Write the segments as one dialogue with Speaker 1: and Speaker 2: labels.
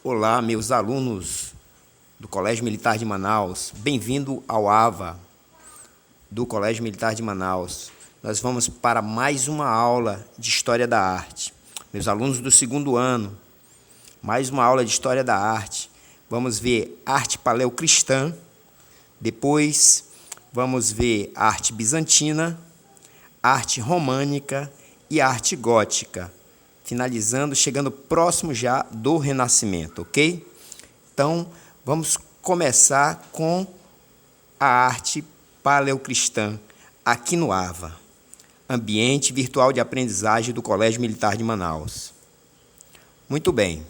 Speaker 1: Olá, meus alunos do Colégio Militar de Manaus. Bem-vindo ao AVA do Colégio Militar de Manaus. Nós vamos para mais uma aula de História da Arte. Meus alunos do segundo ano, mais uma aula de História da Arte. Vamos ver arte paleocristã, depois vamos ver arte bizantina, arte românica e arte gótica, finalizando, chegando próximo já do Renascimento, ok? Então, vamos começar com a arte paleocristã, aqui no AVA, Ambiente Virtual de Aprendizagem do Colégio Militar de Manaus. Muito bem.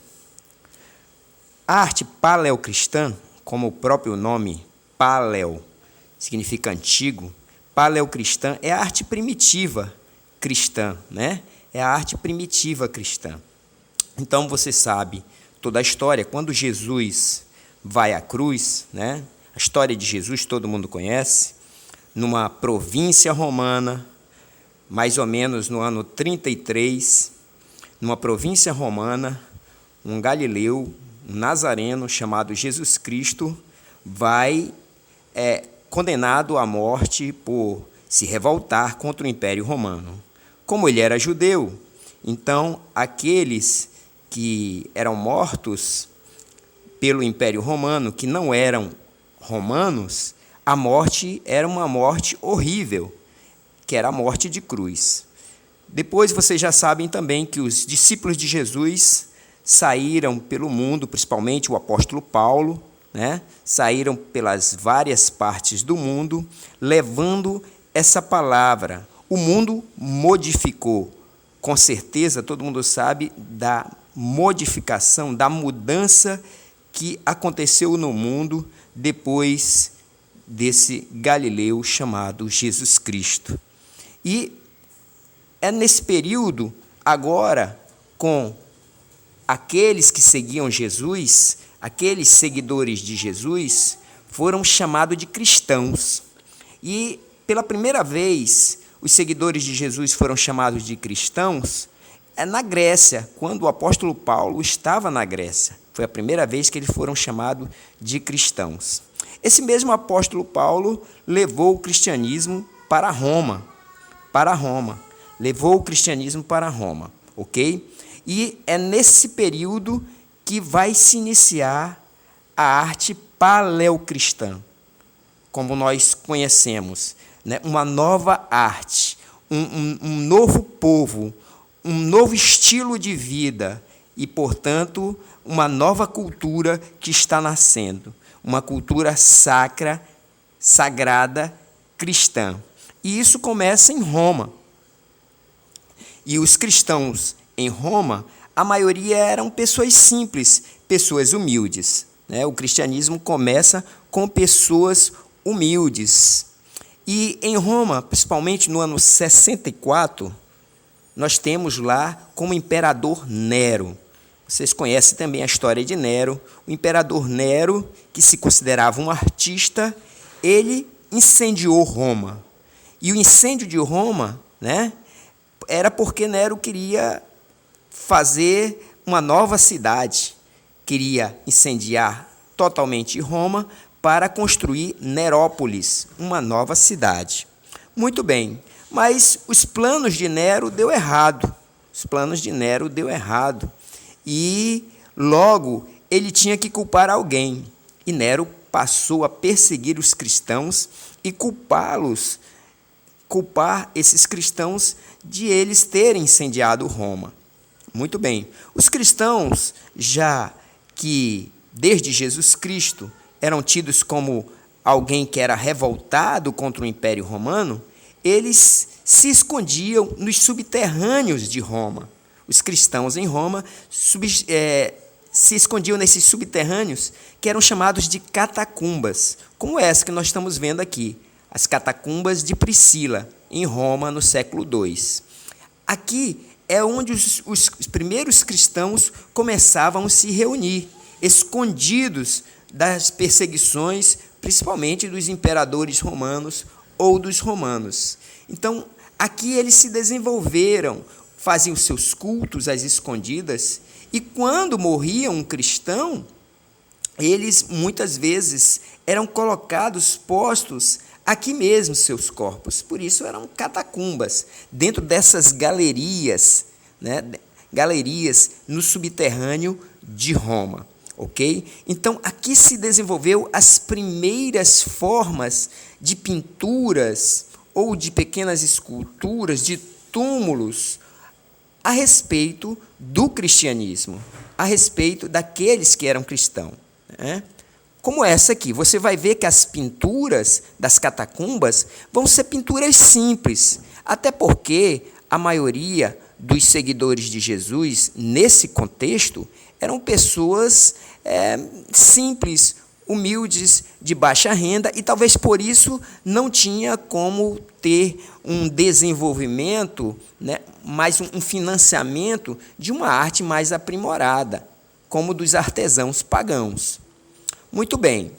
Speaker 1: A arte paleocristã, como o próprio nome paleo significa antigo, paleocristã é a arte primitiva cristã, né? É a arte primitiva cristã. Então, você sabe toda a história, quando Jesus vai à cruz, né? A história de Jesus todo mundo conhece, numa província romana, mais ou menos no ano 33, numa província romana, um galileu, um nazareno chamado Jesus Cristo, vai condenado à morte por se revoltar contra o Império Romano. Como ele era judeu, então aqueles que eram mortos pelo Império Romano, que não eram romanos, a morte era uma morte horrível, que era a morte de cruz. Depois vocês já sabem também que os discípulos de Jesus saíram pelo mundo, principalmente o apóstolo Paulo, né? Saíram pelas várias partes do mundo, levando essa palavra. O mundo modificou. Com certeza, todo mundo sabe da modificação, da mudança que aconteceu no mundo depois desse galileu chamado Jesus Cristo. E é nesse período, agora, com aqueles que seguiam Jesus, aqueles seguidores de Jesus, foram chamados de cristãos. E, pela primeira vez, os seguidores de Jesus foram chamados de cristãos na Grécia, quando o apóstolo Paulo estava na Grécia. Foi a primeira vez que eles foram chamados de cristãos. Esse mesmo apóstolo Paulo levou o cristianismo para Roma. Levou o cristianismo para Roma, ok? E é nesse período que vai se iniciar a arte paleocristã, como nós conhecemos, né? Uma nova arte, um novo povo, um novo estilo de vida e, portanto, uma nova cultura que está nascendo, uma cultura sacra, sagrada, cristã. E isso começa em Roma. E os cristãos em Roma, a maioria eram pessoas simples, pessoas humildes, né? O cristianismo começa com pessoas humildes. E em Roma, principalmente no ano 64, nós temos lá como imperador Nero. Vocês conhecem também a história de Nero. O imperador Nero, que se considerava um artista, ele incendiou Roma. E o incêndio de Roma, né, era porque Nero queria fazer uma nova cidade. Queria incendiar totalmente Roma para construir Nerópolis, uma nova cidade. Muito bem, mas os planos de Nero deu errado. E logo ele tinha que culpar alguém. E Nero passou a perseguir os cristãos e culpar esses cristãos de eles terem incendiado Roma. Muito bem. Os cristãos, já que desde Jesus Cristo eram tidos como alguém que era revoltado contra o Império Romano, eles se escondiam nos subterrâneos de Roma. Os cristãos em Roma se escondiam nesses subterrâneos que eram chamados de catacumbas, como essa que nós estamos vendo aqui, as catacumbas de Priscila, em Roma, no século II. Aqui é onde os primeiros cristãos começavam a se reunir, escondidos das perseguições, principalmente dos imperadores romanos ou dos romanos. Então, aqui eles se desenvolveram, faziam seus cultos às escondidas E quando morria um cristão, eles muitas vezes eram colocados, postos aqui mesmo, seus corpos. Por isso eram catacumbas, dentro dessas galerias, né? Galerias no subterrâneo de Roma. Ok? Então, aqui se desenvolveu as primeiras formas de pinturas ou de pequenas esculturas, de túmulos, a respeito do cristianismo, a respeito daqueles que eram cristãos. Né? Como essa aqui, você vai ver que as pinturas das catacumbas vão ser pinturas simples, até porque a maioria dos seguidores de Jesus, nesse contexto, eram pessoas simples, humildes, de baixa renda, e talvez por isso não tinha como ter um desenvolvimento, né, mais um financiamento de uma arte mais aprimorada, como dos artesãos pagãos. Muito bem.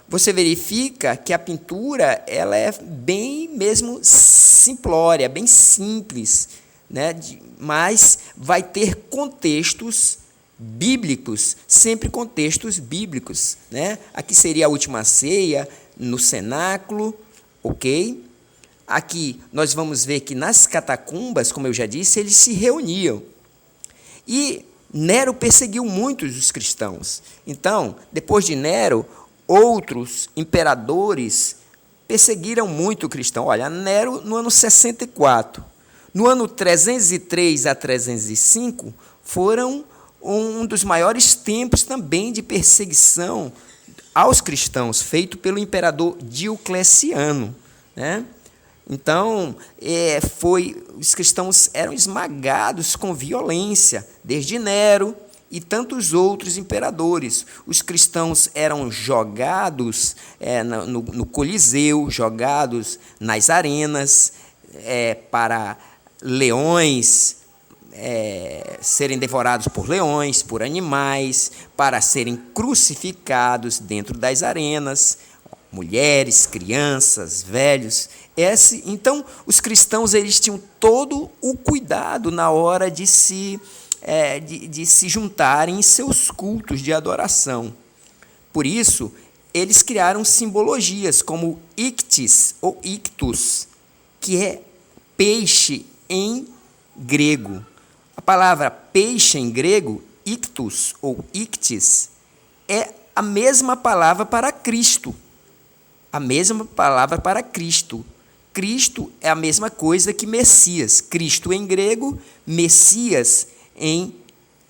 Speaker 1: Você verifica que a pintura ela é bem mesmo simplória, bem simples, né, mas vai ter contextos bíblicos, sempre contextos bíblicos, né? Aqui seria a última ceia, no cenáculo, ok? Aqui nós vamos ver que nas catacumbas, como eu já disse, eles se reuniam. E Nero perseguiu muitos dos cristãos. Então, depois de Nero, outros imperadores perseguiram muito o cristão. Olha, Nero no ano 64. No ano 303 a 305, foram um dos maiores tempos também de perseguição aos cristãos, feito pelo imperador Diocleciano. Né? Então, os cristãos eram esmagados com violência, desde Nero e tantos outros imperadores. Os cristãos eram jogados no Coliseu, jogados nas arenas, para leões serem devorados por leões, por animais, para serem crucificados dentro das arenas, mulheres, crianças, velhos. Então, os cristãos eles tinham todo o cuidado na hora de se juntarem em seus cultos de adoração. Por isso, eles criaram simbologias como ictis ou ictus, que é peixe em grego. A palavra peixe em grego, ictus ou ictis, é a mesma palavra para Cristo. A mesma palavra para Cristo. Cristo é a mesma coisa que Messias. Cristo em grego, Messias em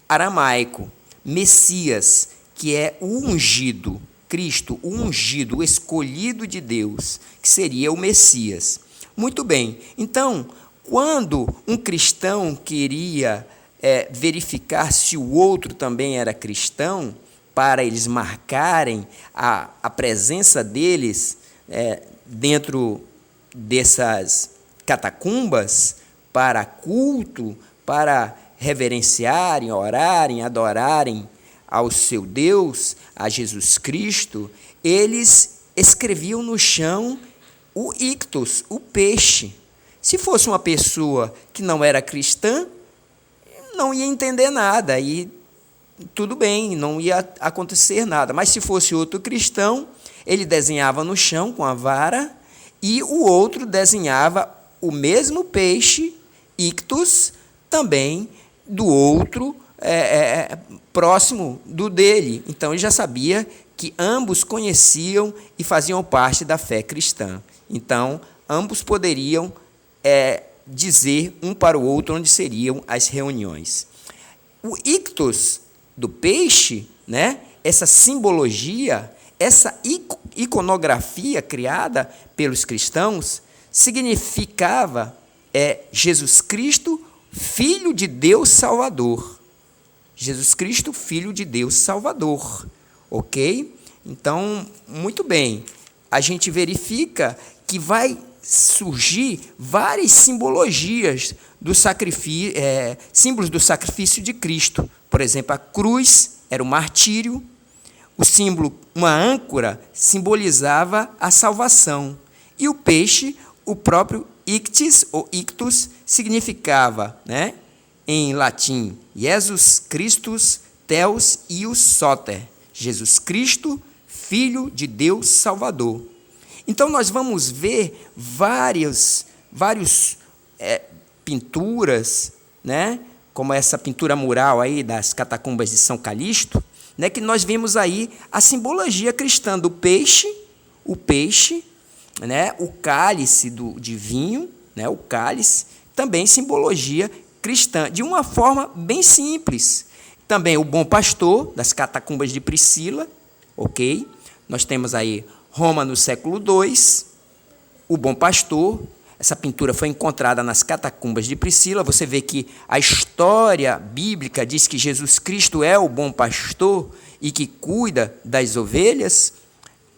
Speaker 1: aramaico. Messias, que é o ungido. Cristo, o ungido, o escolhido de Deus, que seria o Messias. Muito bem. Então, quando um cristão queria verificar se o outro também era cristão, para eles marcarem a presença deles dentro dessas catacumbas, para culto, para reverenciarem, orarem, adorarem ao seu Deus, a Jesus Cristo, eles escreviam no chão o ictus, o peixe. Se fosse uma pessoa que não era cristã, não ia entender nada e tudo bem, não ia acontecer nada. Mas se fosse outro cristão, ele desenhava no chão com a vara e o outro desenhava o mesmo peixe, ictus, também do outro próximo do dele. Então, ele já sabia que ambos conheciam e faziam parte da fé cristã. Então, ambos poderiam dizer um para o outro onde seriam as reuniões. O ictus do peixe, né, essa simbologia, essa iconografia criada pelos cristãos, significava Jesus Cristo, Filho de Deus Salvador. Jesus Cristo, Filho de Deus Salvador. Ok? Então, muito bem. A gente verifica que vai surgir várias simbologias do sacrifício, símbolos do sacrifício de Cristo. Por exemplo, a cruz era o martírio, o símbolo, uma âncora, simbolizava a salvação. E o peixe, o próprio ictis ou ictus, significava, né, em latim, Jesus Christus Theos Ius Soter, Jesus Cristo, Filho de Deus Salvador. Então, nós vamos ver várias pinturas, né, como essa pintura mural aí das catacumbas de São Calixto, né, que nós vimos aí a simbologia cristã do peixe, né, o cálice de vinho, né, o cálice, também simbologia cristã, de uma forma bem simples. Também o bom pastor, das catacumbas de Priscila, ok? Nós temos aí Roma no século II, o bom pastor. Essa pintura foi encontrada nas catacumbas de Priscila. Você vê que a história bíblica diz que Jesus Cristo é o bom pastor e que cuida das ovelhas,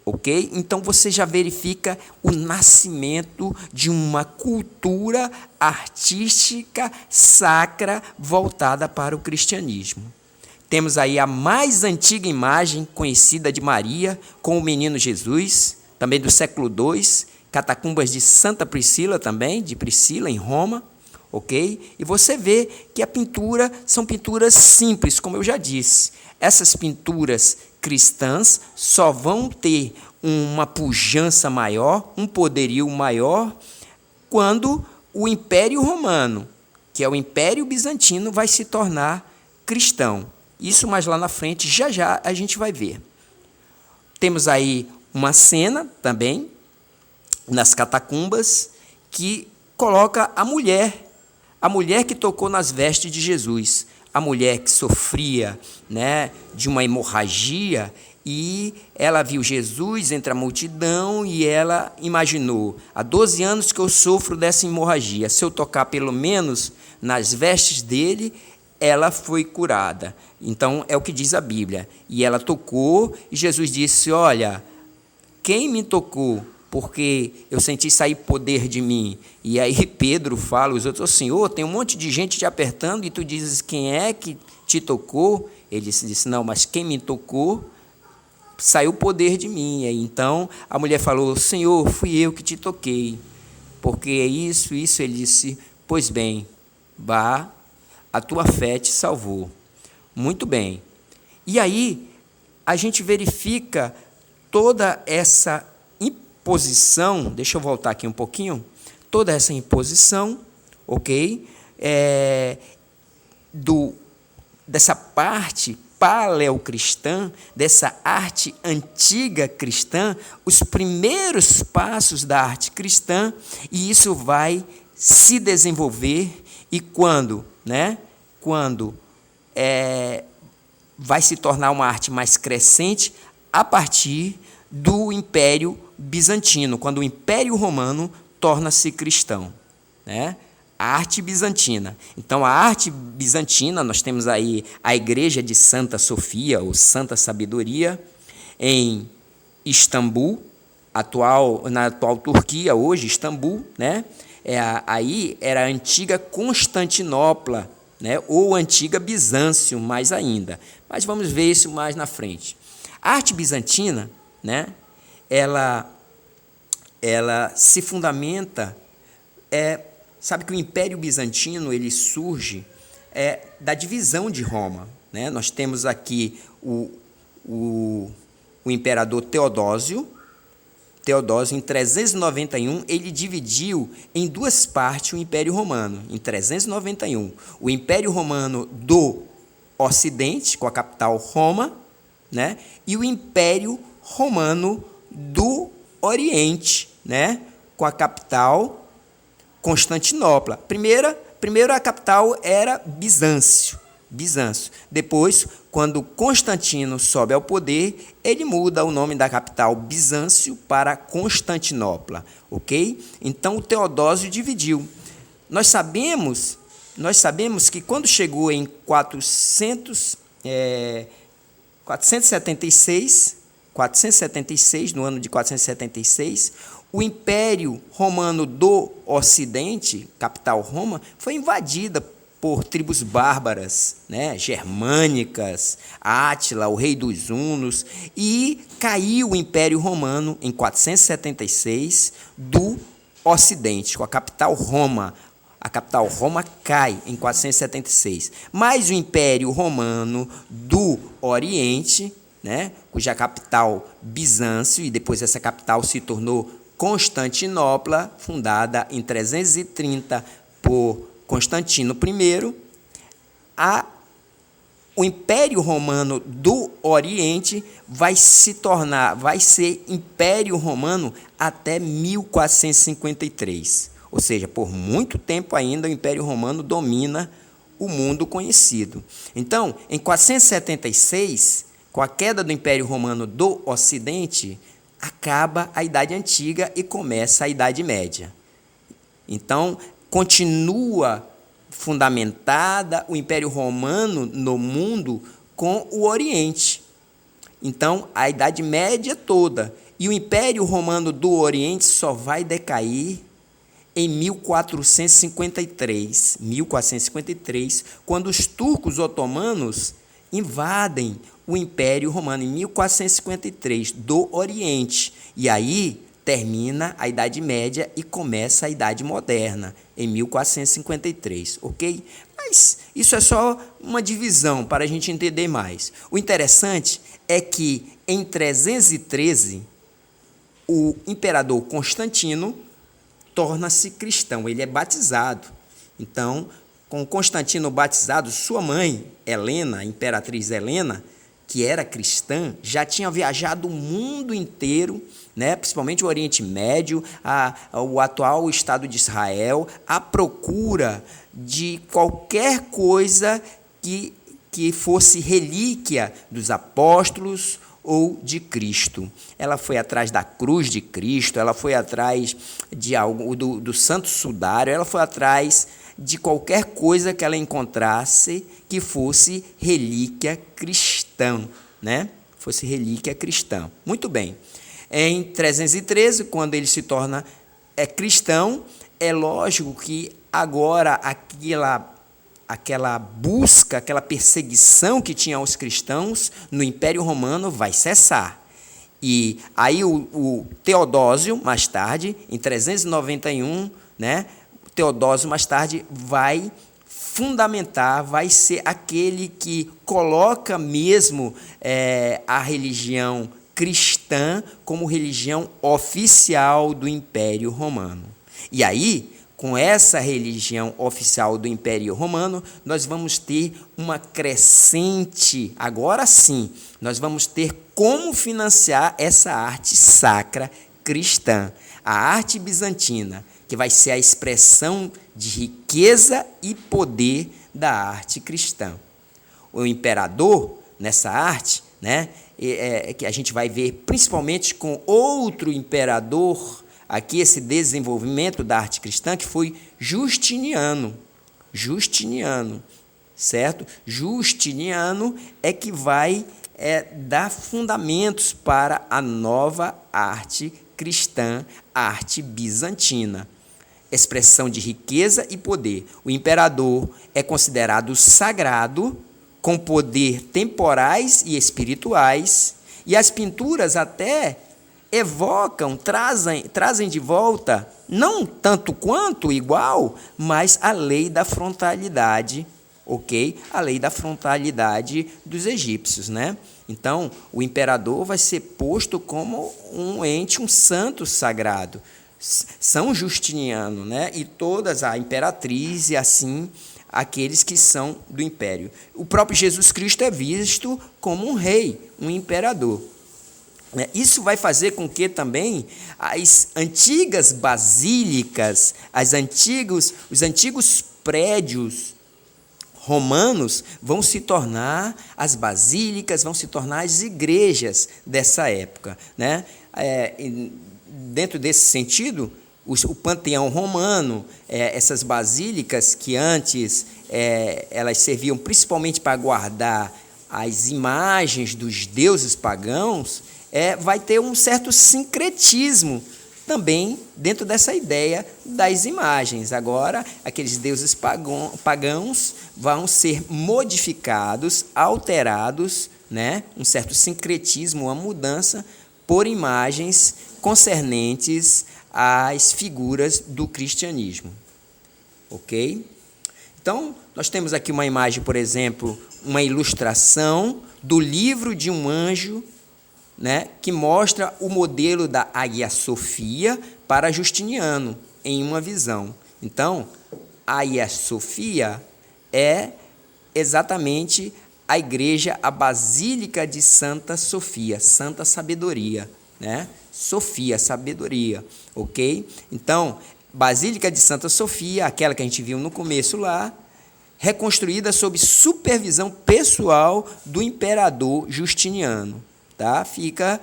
Speaker 1: ok? Então você já verifica o nascimento de uma cultura artística sacra voltada para o cristianismo. Temos aí a mais antiga imagem conhecida de Maria com o menino Jesus, também do século II, catacumbas de Santa Priscila também, de Priscila, em Roma, ok? E você vê que a pintura são pinturas simples, como eu já disse. Essas pinturas cristãs só vão ter uma pujança maior, um poderio maior, quando o Império Romano, que é o Império Bizantino, vai se tornar cristão. Isso mais lá na frente, já a gente vai ver. Temos aí uma cena também, nas catacumbas, que coloca a mulher que tocou nas vestes de Jesus, a mulher que sofria, né, de uma hemorragia, e ela viu Jesus entre a multidão e ela imaginou: há 12 anos que eu sofro dessa hemorragia, se eu tocar pelo menos nas vestes dele, ela foi curada. Então, é o que diz a Bíblia. E ela tocou, e Jesus disse: olha, quem me tocou? Porque eu senti sair poder de mim. E aí Pedro fala, os outros: Senhor, tem um monte de gente te apertando, e tu dizes quem é que te tocou? Ele disse: não, mas quem me tocou, saiu poder de mim. E então, a mulher falou: Senhor, fui eu que te toquei. Porque é isso. Ele disse: pois bem, vá, a tua fé te salvou. Muito bem. E aí, a gente verifica toda essa imposição, deixa eu voltar aqui um pouquinho, toda essa imposição, ok? Dessa parte paleocristã, dessa arte antiga cristã, os primeiros passos da arte cristã, e isso vai se desenvolver, e quando vai se tornar uma arte mais crescente a partir do Império Bizantino, quando o Império Romano torna-se cristão, né? A arte bizantina. Então, a arte bizantina, nós temos aí a Igreja de Santa Sofia, ou Santa Sabedoria, em Istambul, na atual Turquia, hoje Istambul, né? Aí era a antiga Constantinopla, né? Ou antiga Bizâncio, mais ainda. Mas vamos ver isso mais na frente. A arte bizantina, né? Ela se fundamenta, sabe que o Império Bizantino ele surge da divisão de Roma, né? Nós temos aqui o imperador Teodósio, em 391, ele dividiu em duas partes o Império Romano, em 391. O Império Romano do Ocidente, com a capital Roma, né? E o Império Romano do Oriente, né? Com a capital Constantinopla. Primeiro a capital era Bizâncio. Depois, quando Constantino sobe ao poder, ele muda o nome da capital Bizâncio para Constantinopla, ok? Então, o Teodósio dividiu. Nós sabemos que quando chegou em 476, no ano de 476, o Império Romano do Ocidente, capital Roma, foi invadida por tribos bárbaras, né, germânicas, Átila, o rei dos hunos, e caiu o Império Romano em 476 do Ocidente, com a capital Roma. A capital Roma cai em 476. Mas o Império Romano do Oriente, né, cuja capital Bizâncio, e depois essa capital se tornou Constantinopla, fundada em 330 por Constantino I, o Império Romano do Oriente vai ser Império Romano até 1453. Ou seja, por muito tempo ainda o Império Romano domina o mundo conhecido. Então, em 476, com a queda do Império Romano do Ocidente, acaba a Idade Antiga e começa a Idade Média. Então, continua fundamentada o Império Romano no mundo com o Oriente. Então, a Idade Média toda. E o Império Romano do Oriente só vai decair em 1453. 1453, quando os turcos otomanos invadem o Império Romano, em 1453, do Oriente. E aí termina a Idade Média e começa a Idade Moderna, em 1453, ok? Mas isso é só uma divisão para a gente entender mais. O interessante é que, em 313, o imperador Constantino torna-se cristão, ele é batizado. Então, com Constantino batizado, sua mãe, Helena, a imperatriz Helena, que era cristã, já tinha viajado o mundo inteiro, né, principalmente o Oriente Médio, o atual Estado de Israel, à procura de qualquer coisa que fosse relíquia dos apóstolos ou de Cristo. Ela foi atrás da cruz de Cristo, ela foi atrás de algo do Santo Sudário, ela foi atrás de qualquer coisa que ela encontrasse que fosse relíquia cristã, né? Fosse relíquia cristã. Muito bem. Em 313, quando ele se torna cristão, é lógico que agora aquela busca, aquela perseguição que tinha aos cristãos no Império Romano vai cessar. E aí o Teodósio, mais tarde, em 391, né, Teodósio, mais tarde, vai fundamentar, vai ser aquele que coloca mesmo a religião cristã como religião oficial do Império Romano. E aí, com essa religião oficial do Império Romano, nós vamos ter uma crescente, agora sim, nós vamos ter como financiar essa arte sacra cristã, a arte bizantina, que vai ser a expressão de riqueza e poder da arte cristã. O imperador, nessa arte, né, que a gente vai ver principalmente com outro imperador, aqui esse desenvolvimento da arte cristã, que foi Justiniano, certo? Justiniano é que vai dar fundamentos para a nova arte cristã, a arte bizantina. Expressão de riqueza e poder. O imperador é considerado sagrado, com poder temporais e espirituais, e as pinturas até evocam, trazem de volta, não tanto quanto igual, mas a lei da frontalidade, ok? A lei da frontalidade dos egípcios, né? Então, o imperador vai ser posto como um ente, um santo sagrado. São Justiniano, né? E todas, a imperatriz e assim aqueles que são do império. O próprio Jesus Cristo é visto como um rei, um imperador. Isso vai fazer com que também as antigas basílicas, os antigos prédios romanos vão se tornar as basílicas, vão se tornar as igrejas dessa época, né? Dentro desse sentido, o panteão romano, essas basílicas que antes elas serviam principalmente para guardar as imagens dos deuses pagãos, vai ter um certo sincretismo também dentro dessa ideia das imagens. Agora, aqueles deuses pagãos vão ser modificados, alterados, né? Um certo sincretismo, uma mudança por imagens concernentes às figuras do cristianismo. ok? Então, nós temos aqui uma imagem, por exemplo, uma ilustração do livro de um anjo, né, que mostra o modelo da Hagia Sophia para Justiniano, em uma visão. Então, a Hagia Sophia é exatamente a igreja, a Basílica de Santa Sofia, Santa Sabedoria, né? Sofia, sabedoria, ok? Então, Basílica de Santa Sofia, aquela que a gente viu no começo lá, reconstruída sob supervisão pessoal do imperador Justiniano, tá? Fica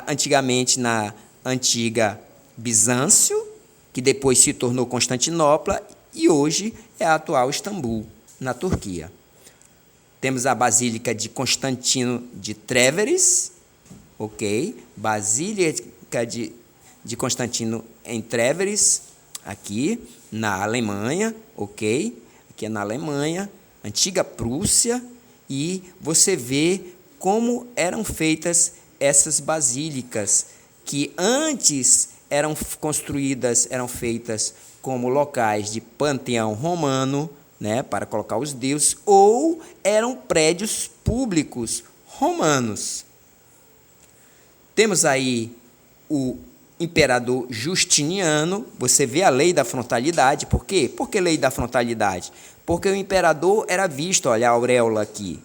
Speaker 1: antigamente na antiga Bizâncio, que depois se tornou Constantinopla, e hoje é a atual Istambul, na Turquia. Temos a Basílica de Constantino de Treveris, ok? Basílica de Constantino em Treveris, aqui na Alemanha, ok? Aqui é na Alemanha, antiga Prússia, e você vê como eram feitas essas basílicas, que antes eram construídas, eram feitas como locais de panteão romano, né, para colocar os deuses, ou eram prédios públicos romanos. Temos aí o imperador Justiniano. Você vê a lei da frontalidade. Por quê? Por que lei da frontalidade? Porque o imperador era visto, olha a auréola aqui,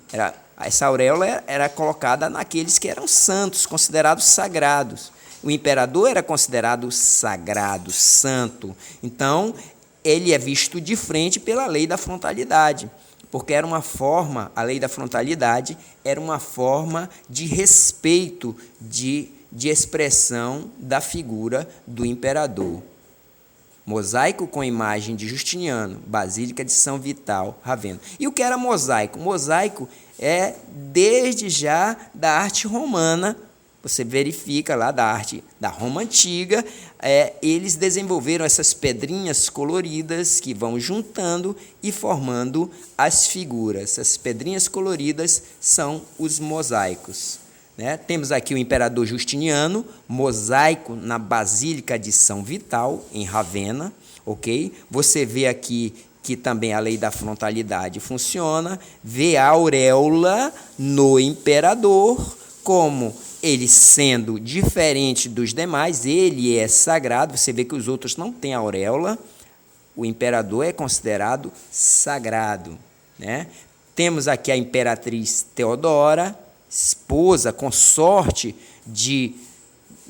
Speaker 1: essa auréola era colocada naqueles que eram santos, considerados sagrados. O imperador era considerado sagrado, santo. Então, ele é visto de frente pela lei da frontalidade, porque era uma forma, a lei da frontalidade era uma forma de respeito, de expressão da figura do imperador. Mosaico com imagem de Justiniano, Basílica de São Vital, Ravenna. E o que era mosaico? Mosaico é desde já da arte romana. Você verifica lá da arte da Roma Antiga, eles desenvolveram essas pedrinhas coloridas que vão juntando e formando as figuras. Essas pedrinhas coloridas são os mosaicos, né? Temos aqui o imperador Justiniano, mosaico na Basílica de São Vital, em Ravenna, ok? Você vê aqui que também a lei da frontalidade funciona, vê a auréola no imperador, como ele sendo diferente dos demais, ele é sagrado. Você vê que os outros não têm auréola, o imperador é considerado sagrado, né? Temos aqui a imperatriz Teodora, esposa, consorte de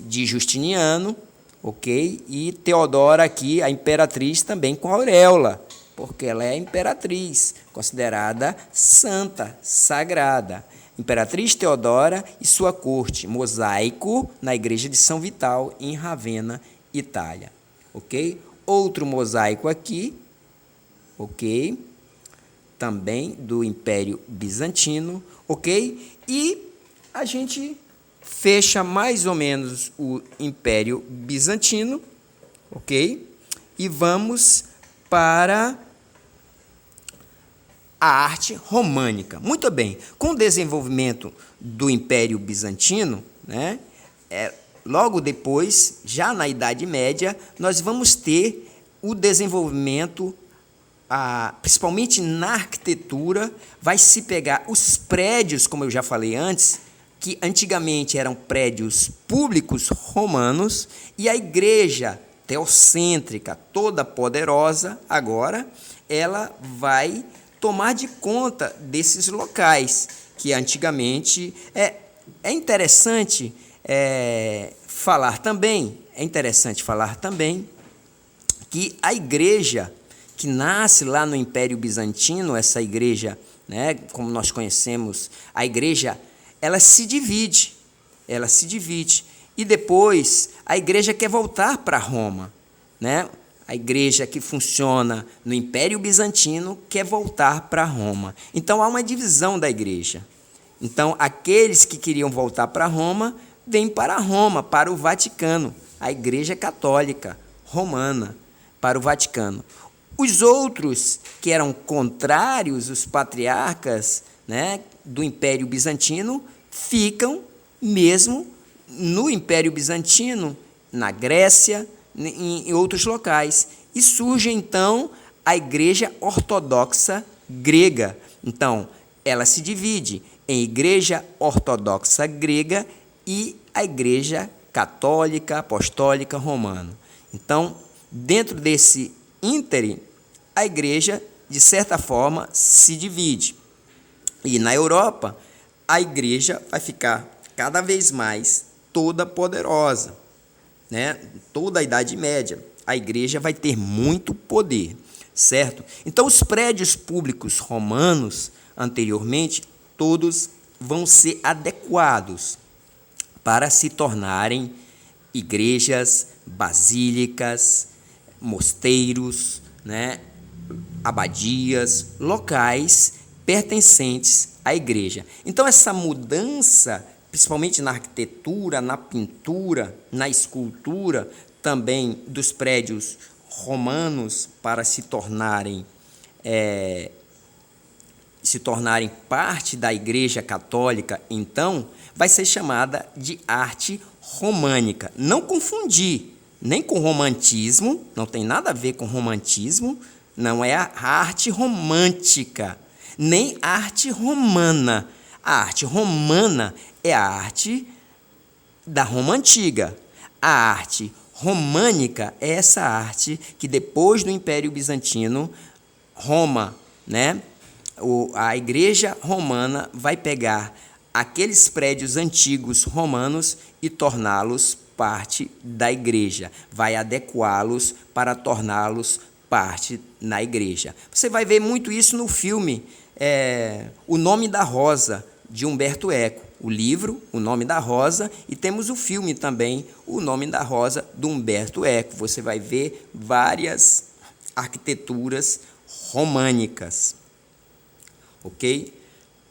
Speaker 1: Justiniano, ok? E Teodora aqui, a imperatriz também com auréola, porque ela é imperatriz, considerada santa, sagrada. Imperatriz Teodora e sua corte, mosaico na igreja de São Vital, em Ravenna, Itália. Ok? Outro mosaico aqui, ok? Também do Império Bizantino, ok? E a gente fecha mais ou menos o Império Bizantino, ok? E vamos para a arte românica. Muito bem, com o desenvolvimento do Império Bizantino, né, logo depois, já na Idade Média, nós vamos ter o desenvolvimento, principalmente na arquitetura, vai se pegar os prédios, como eu já falei antes, que antigamente eram prédios públicos romanos, e a igreja teocêntrica, toda poderosa, agora, ela vai tomar de conta desses locais, que antigamente é interessante falar também que a igreja que nasce lá no Império Bizantino, essa igreja, né, como nós conhecemos, a igreja, ela se divide, e depois a igreja quer voltar para Roma, né? A igreja que funciona no Império Bizantino quer voltar para Roma. Então, há uma divisão da igreja. Então, aqueles que queriam voltar para Roma, vêm para Roma, para o Vaticano. A igreja católica romana, para o Vaticano. Os outros, que eram contrários, os patriarcas, né, do Império Bizantino, ficam mesmo no Império Bizantino, na Grécia, em outros locais. E surge, então, a Igreja Ortodoxa Grega. Então, ela se divide em Igreja Ortodoxa Grega e a Igreja Católica Apostólica Romana. Então, dentro desse ínterim, a Igreja, de certa forma, se divide. E na Europa, a Igreja vai ficar cada vez mais toda poderosa, né? Toda a Idade Média, a Igreja vai ter muito poder, certo? Então, os prédios públicos romanos, anteriormente, todos vão ser adequados para se tornarem igrejas, basílicas, mosteiros, né? Abadias, locais pertencentes à igreja. Então, essa mudança, principalmente na arquitetura, na pintura, na escultura, também dos prédios romanos para se tornarem parte da Igreja Católica, então, vai ser chamada de arte românica. Não confundir nem com romantismo, não tem nada a ver com romantismo, não é a arte romântica, nem a arte romana. A arte romana é a arte da Roma Antiga. A arte românica é essa arte que depois do Império Bizantino, Roma, né? A Igreja Romana vai pegar aqueles prédios antigos romanos e torná-los parte da igreja, vai adequá-los para torná-los parte na igreja. Você vai ver muito isso no filme O Nome da Rosa, de Umberto Eco. O livro, O Nome da Rosa, e temos o filme também, O Nome da Rosa, do Umberto Eco. Você vai ver várias arquiteturas românicas. Ok?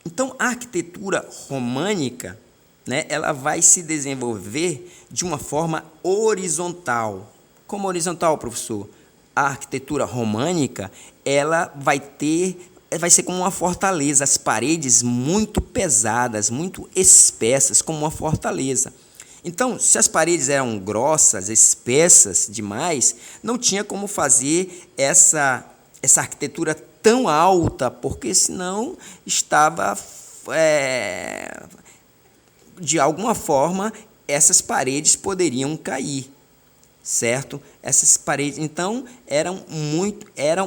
Speaker 1: Então, a arquitetura românica, né, ela vai se desenvolver de uma forma horizontal. Como horizontal, professor? A arquitetura românica, ela vai ser como uma fortaleza, as paredes muito pesadas, muito espessas, como uma fortaleza. Então, se as paredes eram grossas, espessas demais, não tinha como fazer essa arquitetura tão alta, porque senão estava, de alguma forma, essas paredes poderiam cair, certo? Essas paredes, então, eram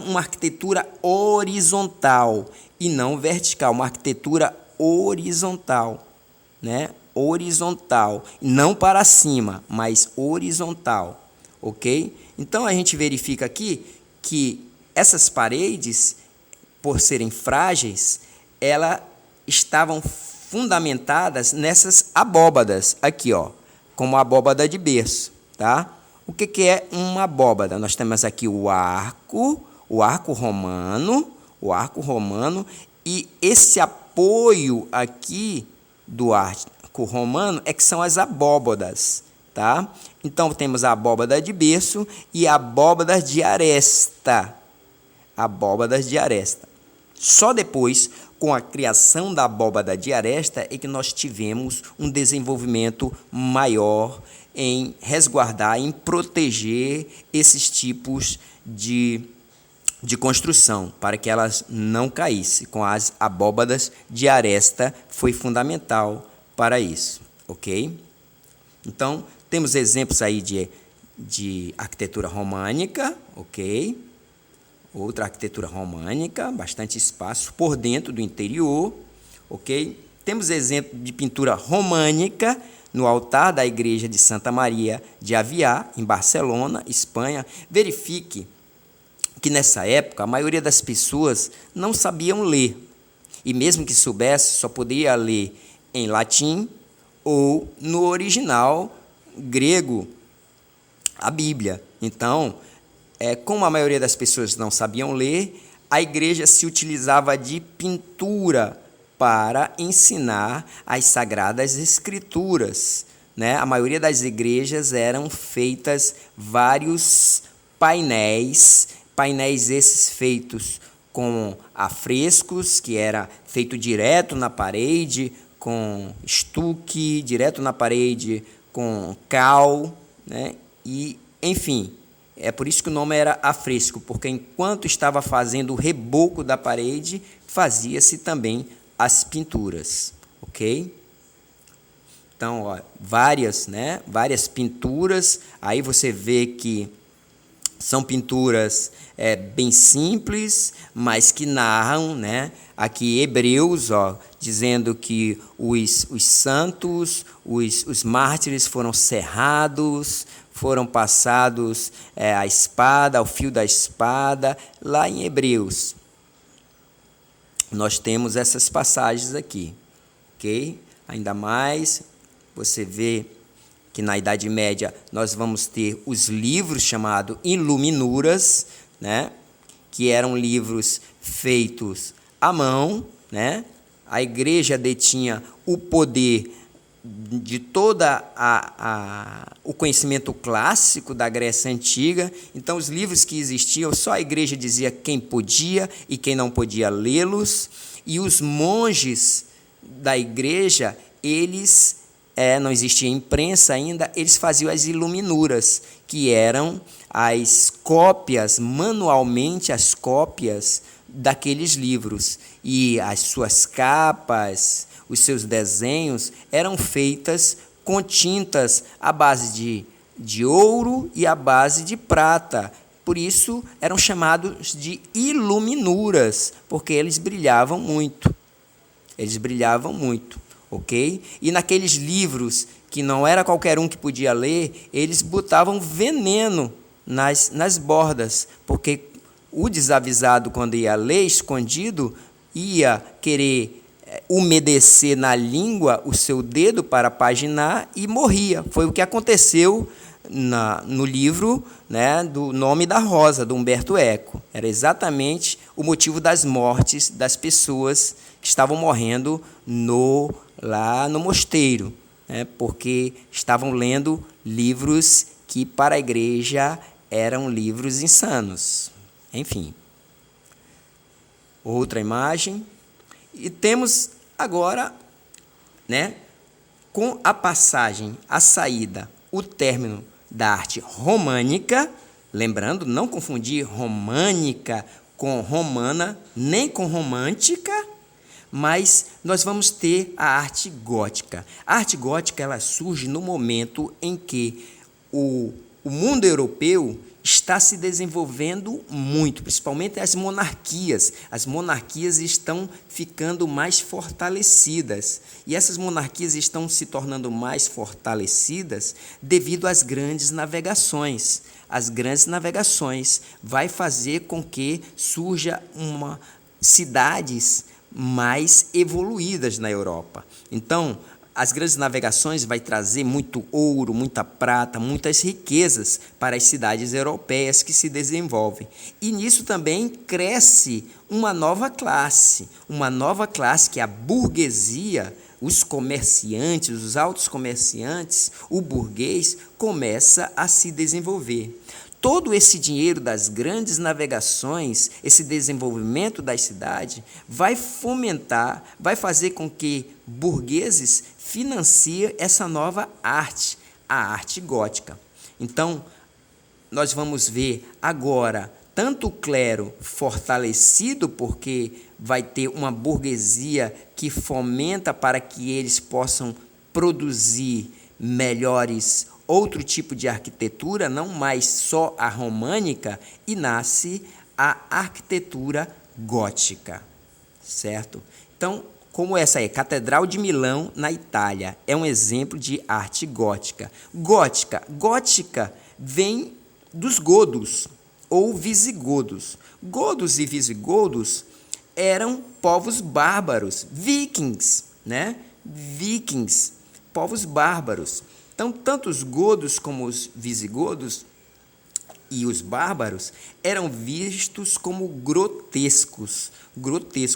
Speaker 1: uma arquitetura horizontal e não vertical, uma arquitetura horizontal, né? Horizontal, não para cima, mas horizontal, ok? Então, a gente verifica aqui que essas paredes, por serem frágeis, elas estavam fundamentadas nessas abóbadas aqui, ó, como a abóbada de berço, tá? O que é uma abóbada? Nós temos aqui o arco romano, e esse apoio aqui do arco romano é que são as abóbadas, tá? Então temos a abóbada de berço e a abóbada de aresta. Abóbadas de aresta. Só depois, com a criação da abóbada de aresta, é que nós tivemos um desenvolvimento maior em resguardar, em proteger esses tipos de construção, para que elas não caíssem. Com as abóbadas de aresta, foi fundamental para isso, ok? Então, temos exemplos aí de arquitetura românica, ok? Outra arquitetura românica, bastante espaço por dentro do interior, ok? Temos exemplo de pintura românica no altar da igreja de Santa Maria de Avià, em Barcelona, Espanha. Verifique que nessa época a maioria das pessoas não sabiam ler, e mesmo que soubesse, só podia ler em latim ou no original grego, a Bíblia. Então, como a maioria das pessoas não sabiam ler, a igreja se utilizava de pintura para ensinar as Sagradas Escrituras, né? A maioria das igrejas eram feitas vários painéis esses feitos com afrescos, que era feito direto na parede, com estuque, direto na parede, com cal, né? E, enfim, É por isso que o nome era afresco, porque enquanto estava fazendo o reboco da parede, fazia-se também as pinturas, ok? Então, ó, várias pinturas. Aí você vê que são pinturas bem simples, mas que narram, né? Aqui Hebreus, ó, dizendo que os santos, os mártires foram cerrados, foram passados a espada, ao fio da espada, lá em Hebreus. Nós temos essas passagens aqui, ok? Ainda mais, você vê que na Idade Média nós vamos ter os livros chamados Iluminuras, né? Que eram livros feitos à mão, né? A igreja detinha o poder de toda o conhecimento clássico da Grécia Antiga. Então, os livros que existiam, só a igreja dizia quem podia e quem não podia lê-los. E os monges da igreja, eles, não existia imprensa ainda, eles faziam as iluminuras, que eram as cópias, manualmente as cópias daqueles livros. E as suas capas, os seus desenhos eram feitas com tintas à base de ouro e à base de prata. Por isso eram chamados de iluminuras, porque eles brilhavam muito. Eles brilhavam muito, ok? E naqueles livros que não era qualquer um que podia ler, eles botavam veneno nas bordas, porque o desavisado, quando ia ler escondido, ia querer umedecer na língua o seu dedo para paginar e morria. Foi o que aconteceu no livro, né, do Nome da Rosa, do Humberto Eco. Era exatamente o motivo das mortes das pessoas que estavam morrendo lá no mosteiro, né, porque estavam lendo livros que para a igreja eram livros insanos. Enfim. Outra imagem. E temos agora, né, com a passagem, a saída, o término da arte românica, lembrando, não confundir românica com romana, nem com romântica, mas nós vamos ter a arte gótica. A arte gótica, ela surge no momento em que o mundo europeu está se desenvolvendo muito, principalmente as monarquias. As monarquias estão ficando mais fortalecidas. E essas monarquias estão se tornando mais fortalecidas devido às grandes navegações. As grandes navegações vai fazer com que surja cidades mais evoluídas na Europa. Então, as grandes navegações vai trazer muito ouro, muita prata, muitas riquezas para as cidades europeias que se desenvolvem. E nisso também cresce uma nova classe que é a burguesia, os comerciantes, os altos comerciantes, o burguês começa a se desenvolver. Todo esse dinheiro das grandes navegações, esse desenvolvimento das cidades, vai fomentar, vai fazer com que burgueses financiem essa nova arte, a arte gótica. Então, nós vamos ver agora tanto o clero fortalecido, porque vai ter uma burguesia que fomenta para que eles possam produzir melhores outro tipo de arquitetura, não mais só a românica, e nasce a arquitetura gótica, certo? Então, como essa aí, Catedral de Milão, na Itália, é um exemplo de arte gótica. Gótica vem dos godos ou visigodos. Godos e visigodos eram povos bárbaros, vikings, né? Vikings, povos bárbaros. Então, tanto os godos como os visigodos e os bárbaros eram vistos como grotescos.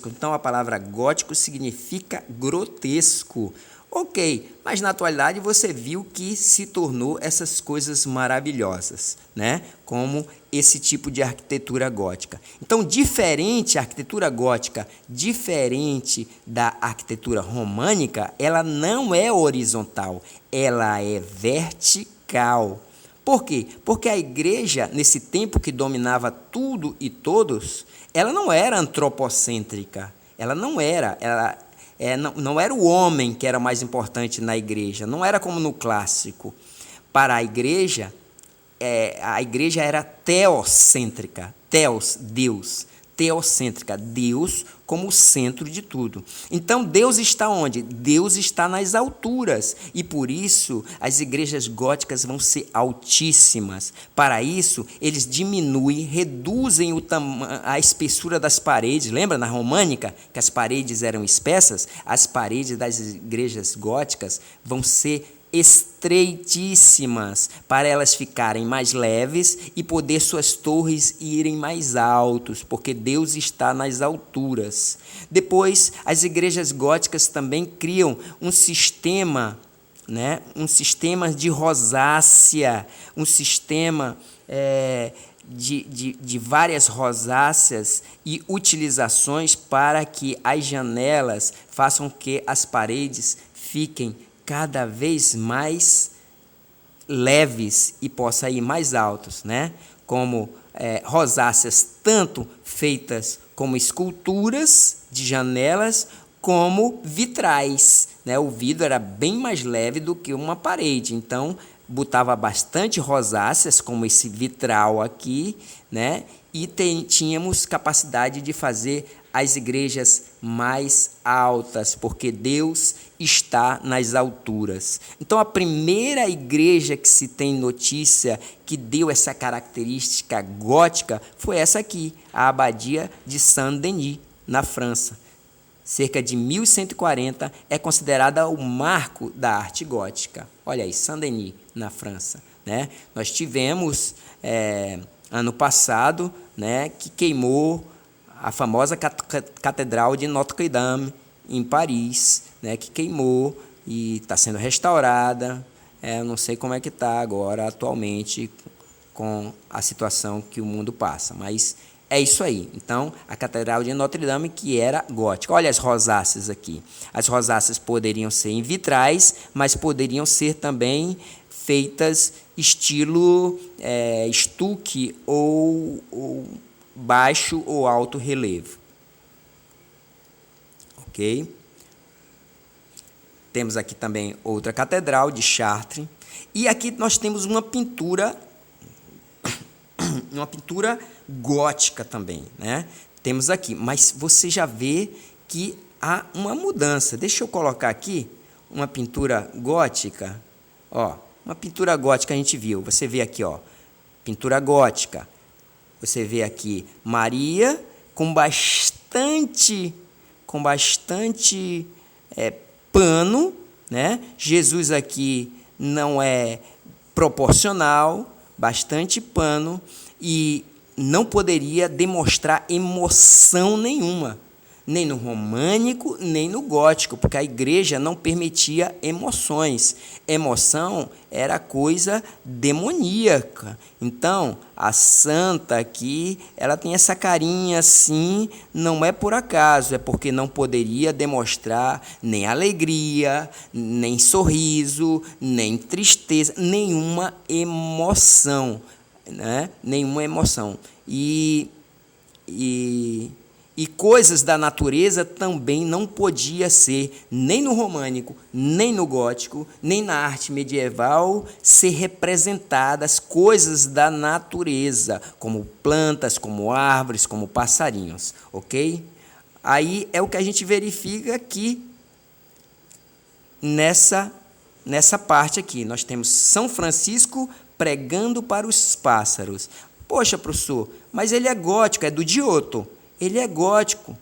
Speaker 1: Então, a palavra gótico significa grotesco. Ok, mas na atualidade você viu que se tornou essas coisas maravilhosas, né? Como esse tipo de arquitetura gótica. Então, a arquitetura gótica, diferente da arquitetura românica, ela não é horizontal, ela é vertical. Por quê? Porque a igreja, nesse tempo que dominava tudo e todos, ela não era antropocêntrica. Ela não era. Não era o homem que era mais importante na igreja. Não era como no clássico. Para a igreja era teocêntrica. Teos, Deus. Teocêntrica, Deus como o centro de tudo. Então, Deus está onde? Deus está nas alturas. E por isso, as igrejas góticas vão ser altíssimas. Para isso, eles diminuem, reduzem a espessura das paredes. Lembra na românica que as paredes eram espessas? As paredes das igrejas góticas vão ser estreitíssimas, para elas ficarem mais leves e poder suas torres irem mais altos, porque Deus está nas alturas. Depois, as igrejas góticas também criam um sistema, um sistema de rosácea, um sistema de várias rosáceas e utilizações para que as janelas façam que as paredes fiquem cada vez mais leves e possam ir mais altos, como rosáceas tanto feitas como esculturas de janelas, como vitrais. O vidro era bem mais leve do que uma parede, então botava bastante rosáceas, como esse vitral aqui, e tínhamos capacidade de fazer as igrejas mais altas, porque Deus está nas alturas. Então, a primeira igreja que se tem notícia que deu essa característica gótica foi essa aqui, a Abadia de Saint-Denis, na França. Cerca de 1140, é considerada o marco da arte gótica. Olha aí, Saint-Denis, na França. Nós tivemos, ano passado, que queimou a famosa Catedral de Notre-Dame, em Paris, que queimou e está sendo restaurada. Eu não sei como é que está agora, atualmente, com a situação que o mundo passa, mas é isso aí. Então, a Catedral de Notre-Dame, que era gótica. Olha as rosáceas aqui. As rosáceas poderiam ser em vitrais, mas poderiam ser também feitas estilo estuque ou baixo ou alto relevo. Ok? Temos aqui também outra catedral de Chartres. E aqui nós temos uma pintura gótica também, Temos aqui, mas você já vê que há uma mudança. Deixa eu colocar aqui uma pintura gótica. Uma pintura gótica a gente viu. Você vê aqui, pintura gótica. Você vê aqui Maria com bastante pano, Jesus aqui não é proporcional, bastante pano, e não poderia demonstrar emoção nenhuma, nem no românico, nem no gótico, porque a igreja não permitia emoções. Emoção era coisa demoníaca. Então, a santa aqui, ela tem essa carinha assim, não é por acaso, é porque não poderia demonstrar nem alegria, nem sorriso, nem tristeza, nenhuma emoção, Nenhuma emoção. E coisas da natureza também não podia ser, nem no românico, nem no gótico, nem na arte medieval, ser representadas coisas da natureza, como plantas, como árvores, como passarinhos, ok? Aí é o que a gente verifica aqui nessa parte aqui. Nós temos São Francisco pregando para os pássaros. Poxa, professor, mas ele é gótico, é do Giotto. Ele é gótico.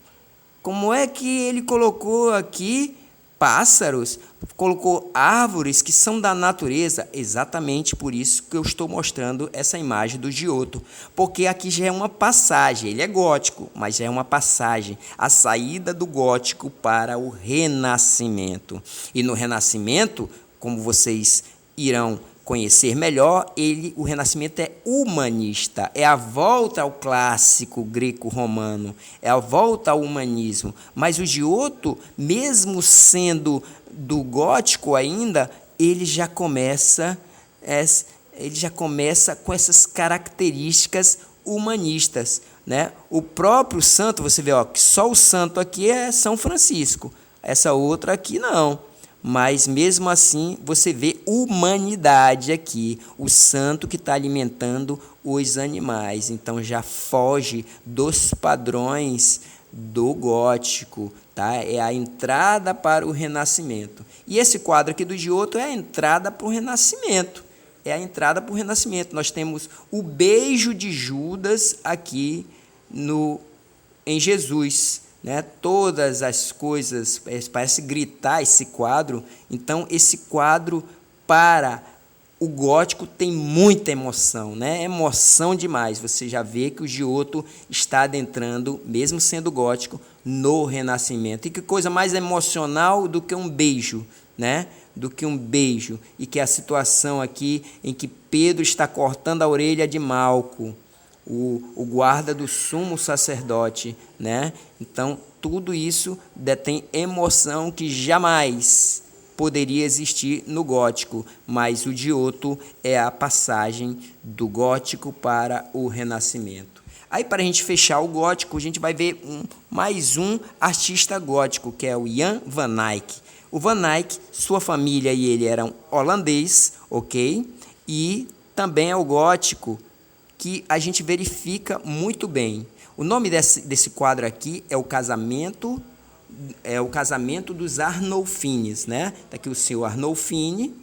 Speaker 1: Como é que ele colocou aqui pássaros, colocou árvores que são da natureza? Exatamente por isso que eu estou mostrando essa imagem do Giotto. Porque aqui já é uma passagem. Ele é gótico, mas já é uma passagem. A saída do gótico para o Renascimento. E no Renascimento, como vocês irão conhecer melhor, o Renascimento é humanista, é a volta ao clássico greco-romano, é a volta ao humanismo. Mas o Giotto, mesmo sendo do gótico ainda, ele já começa ele já começa com essas características humanistas, né? O próprio santo, você vê, ó, que só o santo aqui é São Francisco, essa outra aqui não. Mas mesmo assim você vê humanidade aqui, o santo que está alimentando os animais. Então já foge dos padrões do gótico, tá? É a entrada para o Renascimento. E esse quadro aqui do Giotto é a entrada para o Renascimento. É a entrada para o Renascimento. Nós temos o beijo de Judas aqui em Jesus, né? Todas as coisas, parece gritar esse quadro. Então, esse quadro para o gótico tem muita emoção, né? Emoção demais. Você já vê que o Giotto está adentrando, mesmo sendo gótico, no Renascimento. E que coisa mais emocional do que um beijo, né? Do que um beijo, e que a situação aqui em que Pedro está cortando a orelha de Malco, o guarda do sumo sacerdote, né? Então, tudo isso detém emoção que jamais poderia existir no gótico, mas o Giotto é a passagem do gótico para o Renascimento. Aí, para a gente fechar o gótico, a gente vai ver mais um artista gótico, que é o Jan van Eyck. O Van Eyck, sua família e ele eram holandês, ok? E também é o gótico que a gente verifica muito bem. O nome desse quadro aqui é o casamento dos Arnolfines, né? Está aqui o seu Arnolfine,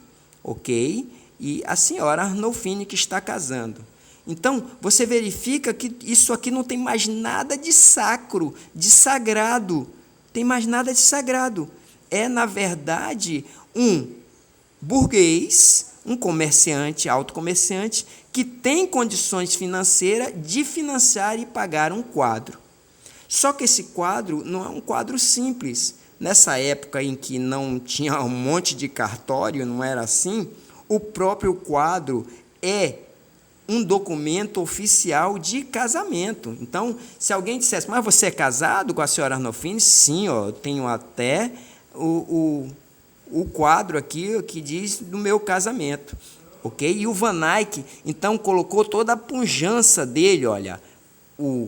Speaker 1: ok? E a senhora Arnolfine que está casando. Então, você verifica que isso aqui não tem mais nada de sacro, de sagrado. Tem mais nada de sagrado. É, na verdade, um burguês, um comerciante, autocomerciante, que tem condições financeiras de financiar e pagar um quadro. Só que esse quadro não é um quadro simples. Nessa época em que não tinha um monte de cartório, não era assim, o próprio quadro é um documento oficial de casamento. Então, se alguém dissesse, mas você é casado com a senhora Arnolfini? Sim, ó, eu tenho até o quadro aqui que diz do meu casamento, ok? E o Van Eyck, então, colocou toda a pujança dele, olha, o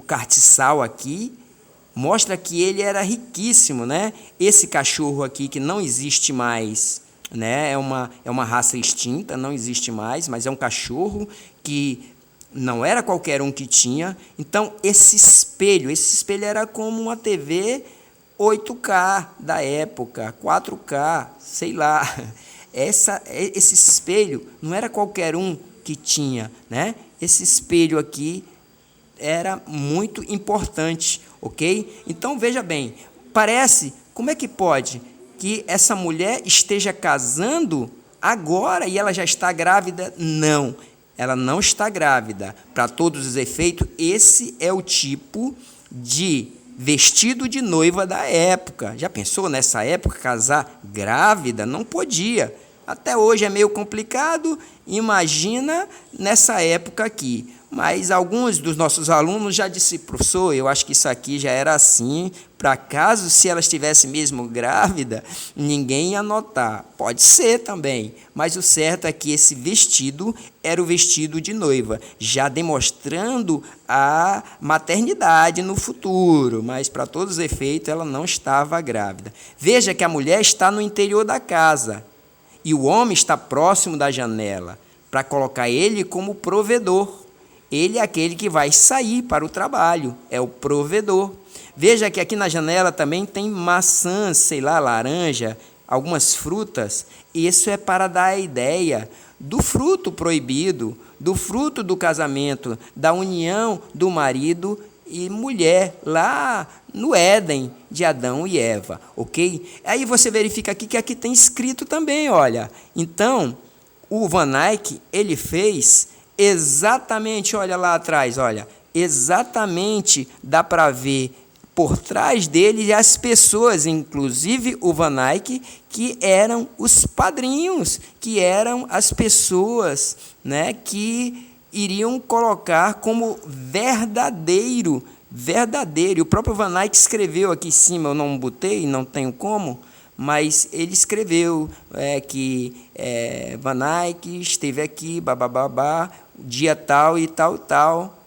Speaker 1: castiçal aqui mostra que ele era riquíssimo, né? Esse cachorro aqui que não existe mais, né? É uma raça extinta, não existe mais, mas é um cachorro que não era qualquer um que tinha. Então, esse espelho era como uma TV 8K da época, 4K, sei lá. Esse espelho não era qualquer um que tinha, né? Esse espelho aqui era muito importante, ok? Então, veja bem, parece, como é que pode que essa mulher esteja casando agora e ela já está grávida? Não, ela não está grávida. Para todos os efeitos, esse é o tipo de vestido de noiva da época. Já pensou nessa época casar grávida? Não podia. Até hoje é meio complicado, imagina nessa época aqui. Mas alguns dos nossos alunos já disseram, professor, eu acho que isso aqui já era assim, para caso, se ela estivesse mesmo grávida, ninguém ia notar. Pode ser também, mas o certo é que esse vestido era o vestido de noiva, já demonstrando a maternidade no futuro, mas para todos os efeitos ela não estava grávida. Veja que a mulher está no interior da casa e o homem está próximo da janela, para colocar ele como provedor. Ele é aquele que vai sair para o trabalho, é o provedor. Veja que aqui na janela também tem maçãs, sei lá, laranja, algumas frutas. Isso é para dar a ideia do fruto proibido, do fruto do casamento, da união do marido e mulher, lá no Éden de Adão e Eva, ok? Aí você verifica aqui que aqui tem escrito também, olha. Então, o Van Eyck, ele fez exatamente, olha lá atrás, olha, exatamente dá para ver por trás dele as pessoas, inclusive o Van Eyck, que eram os padrinhos, que eram as pessoas, né, que iriam colocar como verdadeiro. E o próprio Van Eyck escreveu aqui em cima, eu não botei, não tenho como, mas ele escreveu que Van Eyck esteve aqui, bababá, dia tal e tal, tal,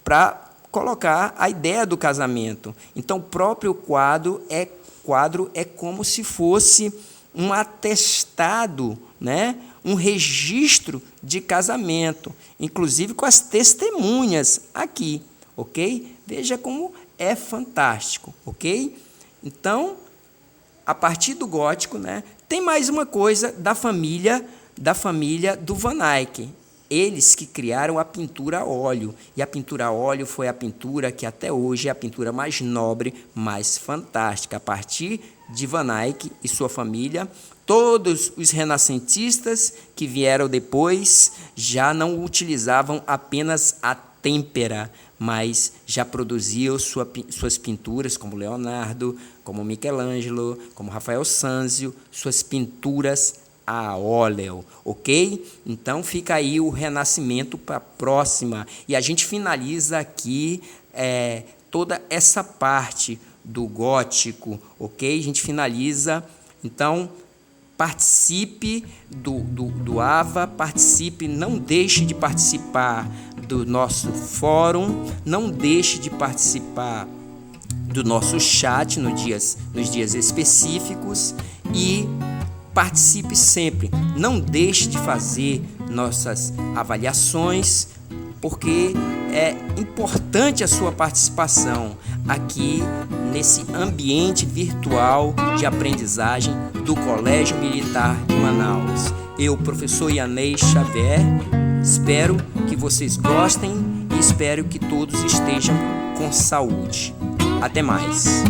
Speaker 1: para colocar a ideia do casamento. Então, o próprio quadro é como se fosse um atestado, né? Um registro de casamento, inclusive com as testemunhas aqui, ok? Veja como é fantástico, ok? Então, a partir do gótico, né, tem mais uma coisa da família do Van Eyck. Eles que criaram a pintura a óleo. E a pintura a óleo foi a pintura que até hoje é a pintura mais nobre, mais fantástica. A partir de Van Eyck e sua família, todos os renascentistas que vieram depois já não utilizavam apenas a têmpera, mas já produziam suas pinturas, como Leonardo, como Michelangelo, como Rafael Sanzio, suas pinturas a óleo, ok? Então fica aí o Renascimento para a próxima. E a gente finaliza aqui toda essa parte do gótico, ok? A gente finaliza, então participe do AVA, participe, não deixe de participar do nosso fórum, não deixe de participar do nosso chat nos dias específicos e participe sempre. Não deixe de fazer nossas avaliações, porque é importante a sua participação aqui nesse ambiente virtual de aprendizagem do Colégio Militar de Manaus. Eu, professor Yanei Xavier, espero que vocês gostem e espero que todos estejam com saúde. Até mais!